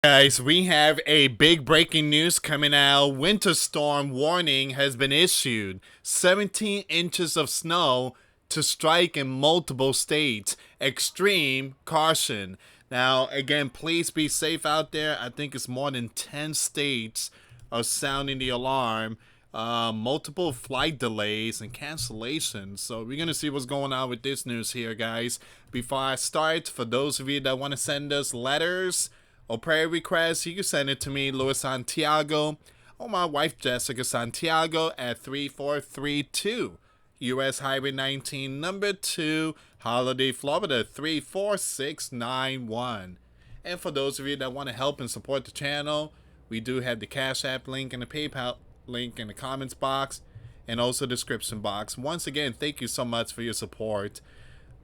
Guys, we have a big breaking news coming out. Winter storm warning has been issued. 17 inches of snow to strike in multiple states. Extreme caution. Now, again, please be safe out there. I think it's more than 10 states are sounding the alarm. Multiple flight delays and cancellations. So we're going to see what's going on with this news here, guys. Before I start, for those of you that want to send us letters or prayer requests, you can send it to me, US Santiago, or my wife Jessica Santiago at 3432 US Highway 19, number 2, Holiday, Florida 34691. And for those of you that want to help and support the channel, we do have the Cash App link and the PayPal link in the comments box and also description box. Once again, thank you so much for your support.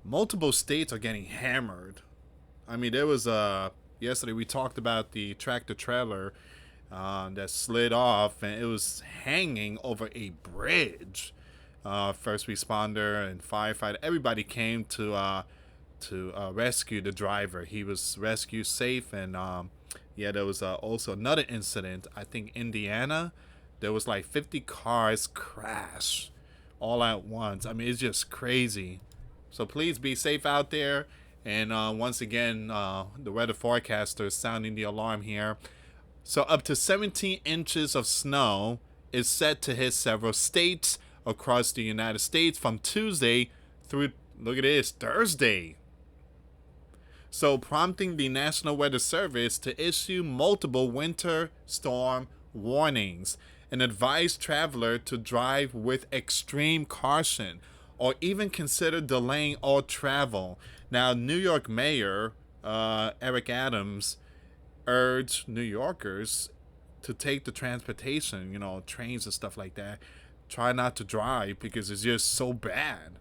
Multiple states are getting hammered. I mean, there was yesterday we talked about the tractor trailer that slid off and it was hanging over a bridge. First responder and firefighter, everybody came to rescue the driver. He was rescued safe, and yeah, there was also another incident. I think Indiana, there was like 50 cars crash all at once. I mean, it's just crazy. So please be safe out there. And once again, the weather forecaster is sounding the alarm here. So up to 17 inches of snow is set to hit several states across the United States from Tuesday through, look at this, Thursday. So prompting the National Weather Service to issue multiple winter storm warnings and advise traveler to drive with extreme caution or even consider delaying all travel. Now, New York Mayor Eric Adams urged New Yorkers to take the transportation, trains and stuff like that. Try not to drive because it's just so bad.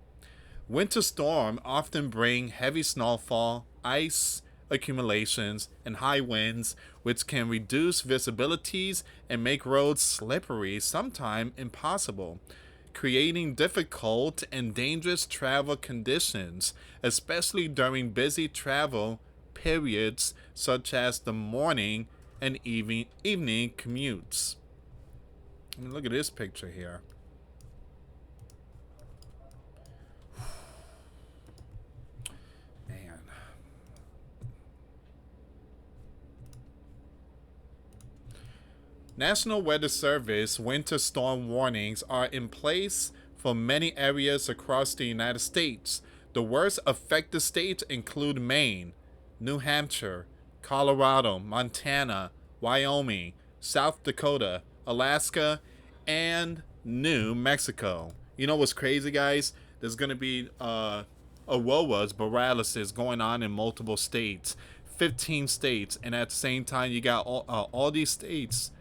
Winter storms often bring heavy snowfall, ice accumulations, and high winds, which can reduce visibilities and make roads slippery, sometimes impossible, creating difficult and dangerous travel conditions, especially during busy travel periods such as the morning and evening commutes. I mean, look at this picture here. Man. National Weather Service winter storm warnings are in place for many areas across the United States. The worst affected states include Maine, New Hampshire, Colorado, Montana, Wyoming, South Dakota, Alaska, and New Mexico. You know what's crazy, guys? There's going to be auroras borealis going on in multiple states, 15 states, and at the same time, you got all these states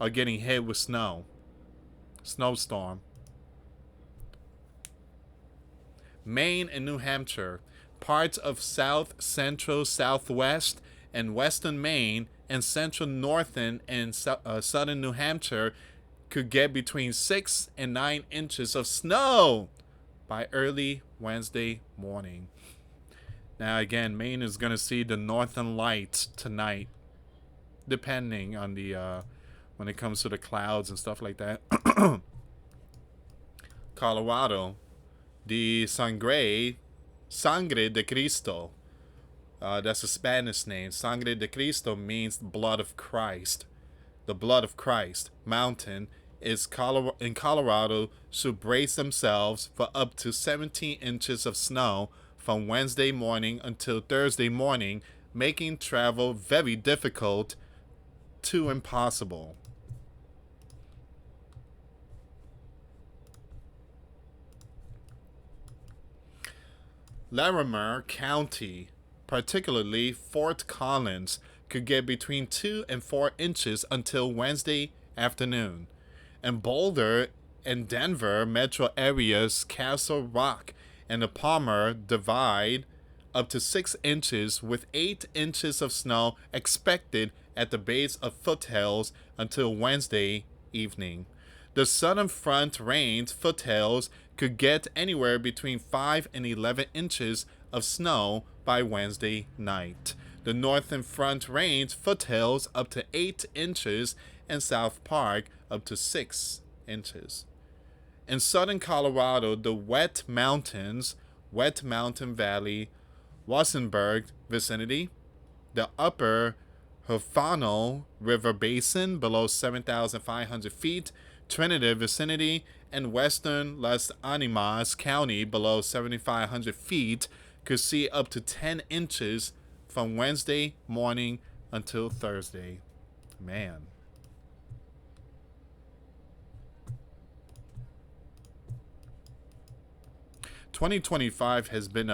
are getting hit with snowstorm. Maine and New Hampshire, parts of south, central, southwest, and western Maine, and central northern and southern New Hampshire could get between 6 and 9 inches of snow by early Wednesday morning. Now again, Maine is going to see the northern lights tonight, depending on the when it comes to the clouds and stuff like that. Colorado, the Sangre de Cristo. That's a Spanish name. Sangre de Cristo means blood of Christ. The blood of Christ mountain is in Colorado should brace themselves for up to 17 inches of snow from Wednesday morning until Thursday morning, making travel very difficult to impossible. Larimer County, particularly Fort Collins, could get between 2 and 4 inches until Wednesday afternoon. And Boulder and Denver metro areas, Castle Rock and the Palmer Divide, up to 6 inches, with 8 inches of snow expected at the base of foothills until Wednesday evening. The Southern Front Range foothills could get anywhere between 5 and 11 inches of snow by Wednesday night. The Northern Front Range foothills up to 8 inches, and South Park up to 6 inches. In southern Colorado, the Wet Mountains, Wet Mountain Valley, Wassenberg vicinity, the upper Huerfano River Basin below 7,500 feet, Trinity vicinity, and western Las Animas County below 7,500 feet could see up to 10 inches from Wednesday morning until Thursday. Man. "2025 has been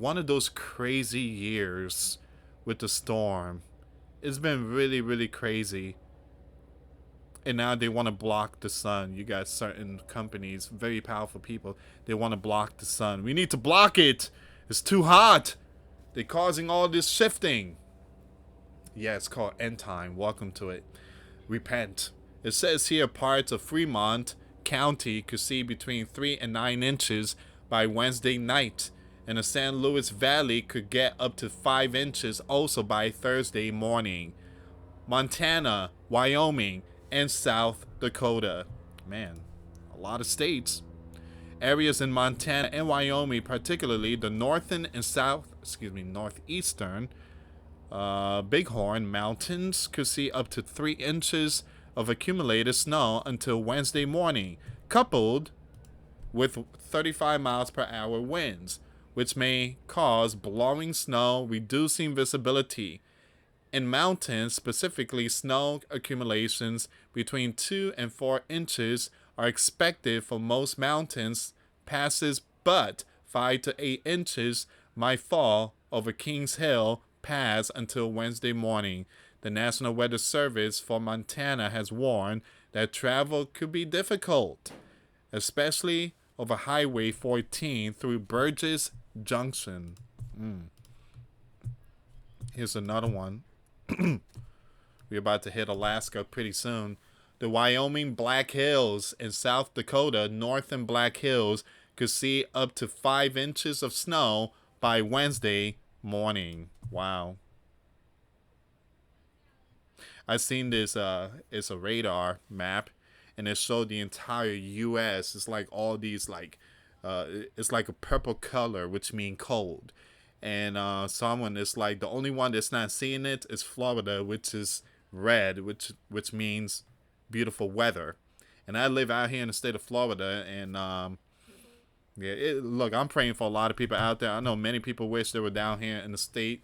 one of those crazy years with the storm. It's been really, really crazy. And now they want to block the sun. You got certain companies, very powerful people, they want to block the sun. We need to block it. It's too hot. They're causing all this shifting. Yeah, it's called end time. Welcome to it. Repent. It says here parts of Fremont County could see between 3 and 9 inches by Wednesday night. And the San Luis Valley could get up to 5 inches also by Thursday morning. Montana, Wyoming, and South Dakota. Man, a lot of states. Areas in Montana and Wyoming, particularly the northern and northeastern Bighorn Mountains, could see up to 3 inches of accumulated snow until Wednesday morning, coupled with 35 miles per hour winds, which may cause blowing snow, reducing visibility. In mountains, specifically, snow accumulations between 2 and 4 inches are expected for most mountains passes, but 5 to 8 inches might fall over Kings Hill Pass until Wednesday morning. The National Weather Service for Montana has warned that travel could be difficult, especially over Highway 14 through Burgess Junction. Here's another one. We're about to hit Alaska pretty soon. The Wyoming Black Hills and South Dakota Northern Black Hills could see up to 5 inches of snow by Wednesday morning. Wow. I've seen this, it's a radar map, and it showed the entire U.S. It's like all these, it's like a purple color, which means cold. And someone is like, the only one that's not seeing it is Florida, which is red, which means beautiful weather. And I live out here in the state of Florida, and look, I'm praying for a lot of people out there. I know many people wish they were down here in the state,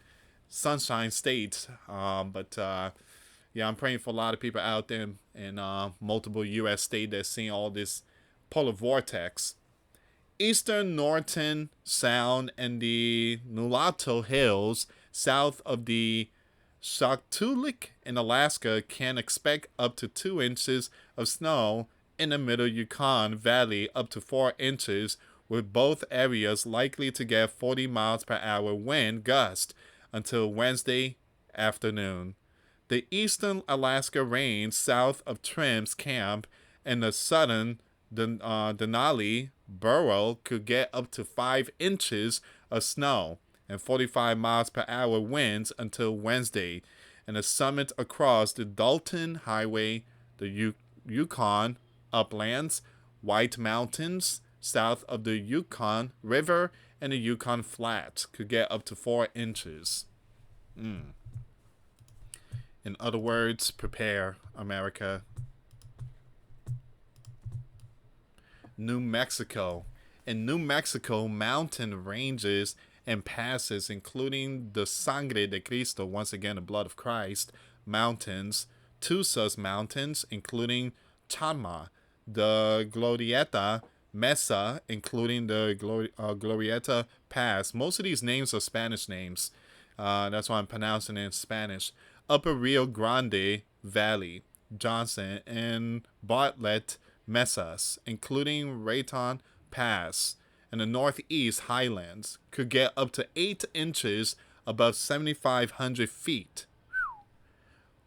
Sunshine State, but yeah, I'm praying for a lot of people out there in multiple U.S. states that's seeing all this polar vortex. Eastern Norton Sound and the Nulato Hills south of the Shaktoolik in Alaska can expect up to 2 inches of snow. In the middle Yukon Valley up to 4 inches, with both areas likely to get 40 miles per hour wind gust until Wednesday afternoon. The eastern Alaska range south of Trim's Camp and the southern Denali Borough could get up to 5 inches of snow and 45 miles per hour winds until Wednesday. And the summit across the Dalton Highway, the Yukon Uplands, White Mountains, south of the Yukon River, and the Yukon Flats could get up to 4 inches. In other words, prepare, America. New Mexico. In New Mexico, mountain ranges and passes, including the Sangre de Cristo, once again the blood of Christ, mountains, Tusas Mountains, including Chama, the Glorieta Mesa, including the Glorieta Pass. Most of these names are Spanish names. That's why I'm pronouncing it in Spanish. Upper Rio Grande Valley, Johnson, and Bartlett Mesas, including Raton Pass, and the Northeast Highlands, could get up to 8 inches above 7,500 feet,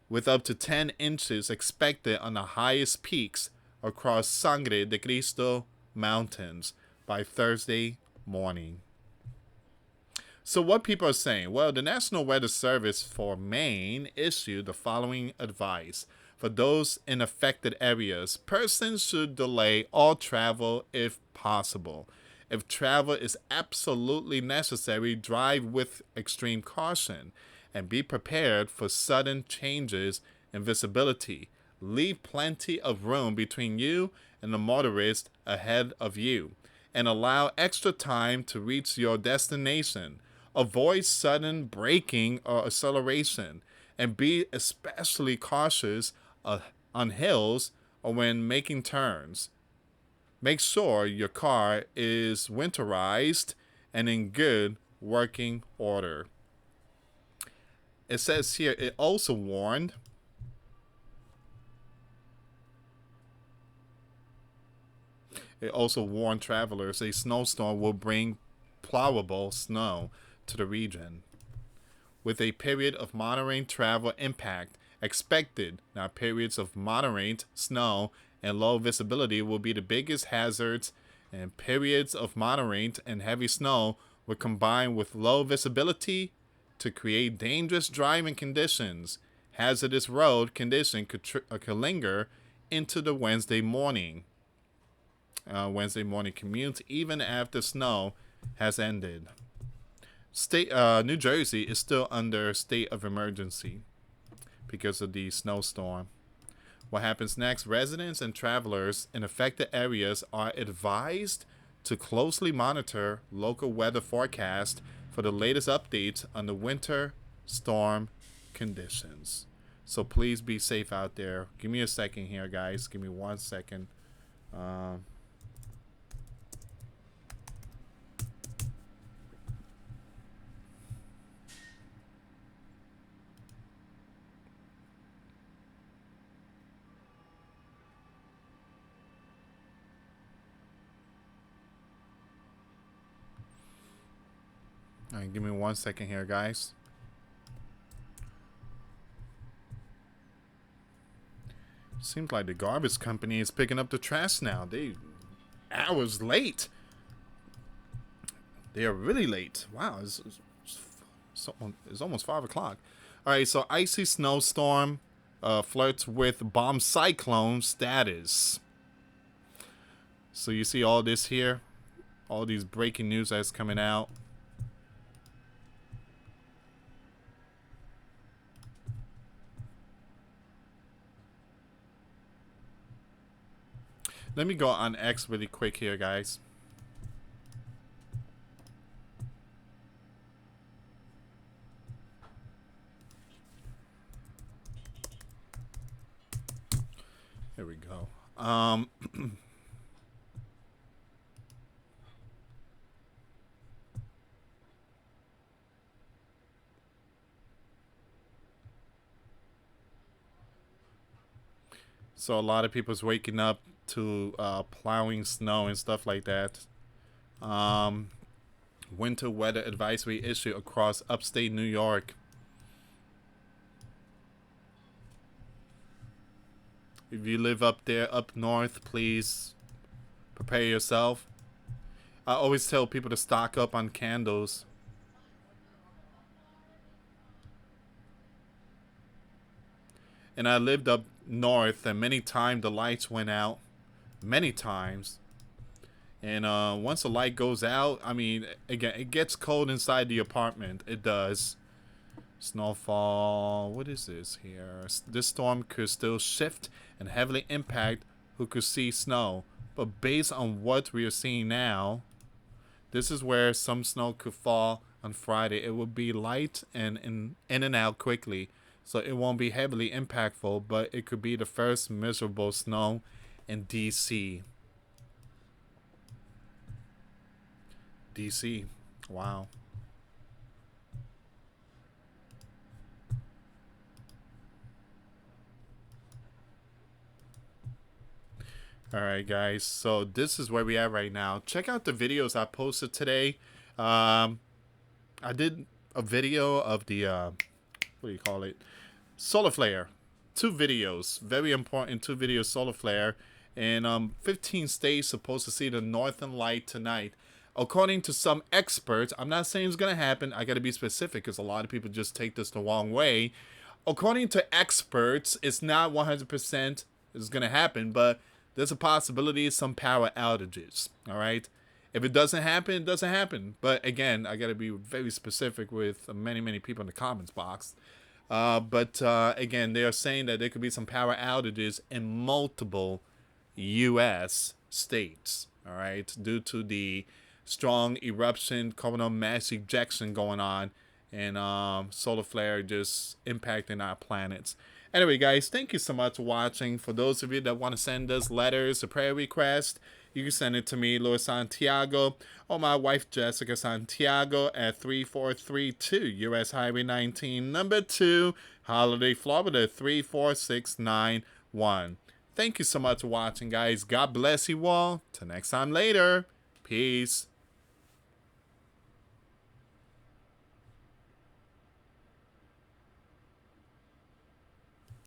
with up to 10 inches expected on the highest peaks across Sangre de Cristo Mountains by Thursday morning. So what people are saying? Well, the National Weather Service for Maine issued the following advice. For those in affected areas, persons should delay all travel if possible. If travel is absolutely necessary, drive with extreme caution and be prepared for sudden changes in visibility. Leave plenty of room between you and the motorist ahead of you, and allow extra time to reach your destination. Avoid sudden braking or acceleration, and be especially cautious on hills or when making turns. Make sure your car is winterized and in good working order. It says here, it also warned travelers a snowstorm will bring plowable snow to the region, with a period of moderate travel impact expected. Now, periods of moderate snow and low visibility will be the biggest hazards, and periods of moderate and heavy snow will combine with low visibility to create dangerous driving conditions. Hazardous road condition could linger into the Wednesday morning commute even after snow has ended. New Jersey is still under state of emergency because of the snowstorm. What happens next? Residents and travelers in affected areas are advised to closely monitor local weather forecast for the latest updates on the winter storm conditions. So please be safe out there. Give me a second here, guys. Give me 1 second. All right, give me 1 second here, guys. Seems like the garbage company is picking up the trash now. They hours late. They are really late. Wow, it's almost 5 o'clock. All right, so icy snowstorm flirts with bomb cyclone status. So you see all this here, all these breaking news that's coming out. Let me go on X really quick here, guys. Here we go. So a lot of people's waking up to plowing snow and stuff like that. Winter weather advisory issued across upstate New York. If you live up there, up north, please prepare yourself. I always tell people to stock up on candles. And I lived up north, and many times the lights went out. Many times. And once the light goes out, I mean, again, it gets cold inside the apartment. It does. Snowfall. What is this here? This storm could still shift and heavily impact who could see snow. But based on what we are seeing now, this is where some snow could fall on Friday. It will be light and in and out quickly. So it won't be heavily impactful, but it could be the first miserable snow in DC. DC. Wow. Alright, guys. So this is where we are right now. Check out the videos I posted today. I did a video of the, what do you call it? Solar flare. 2 videos. Very important 2 videos solar flare. And 15 states supposed to see the northern light tonight. according to some experts, I'm not saying it's going to happen. I got to be specific because a lot of people just take this the wrong way. According to experts, it's not 100% is going to happen, but there's a possibility of some power outages. All right. If it doesn't happen, it doesn't happen. But again, I got to be very specific with many people in the comments box. But again, they are saying that there could be some power outages in multiple U.S. states. All right, due to the strong eruption, coronal mass ejection going on, and solar flare just impacting our planets. Anyway, guys, thank you so much for watching. For those of you that want to send us letters or prayer requests, you can send it to me, US Santiago, or my wife, Jessica Santiago, at 3432 US Highway 19, number 2, Holiday, Florida, 34691. Thank you so much for watching, guys. God bless you all. Till next time later. Peace.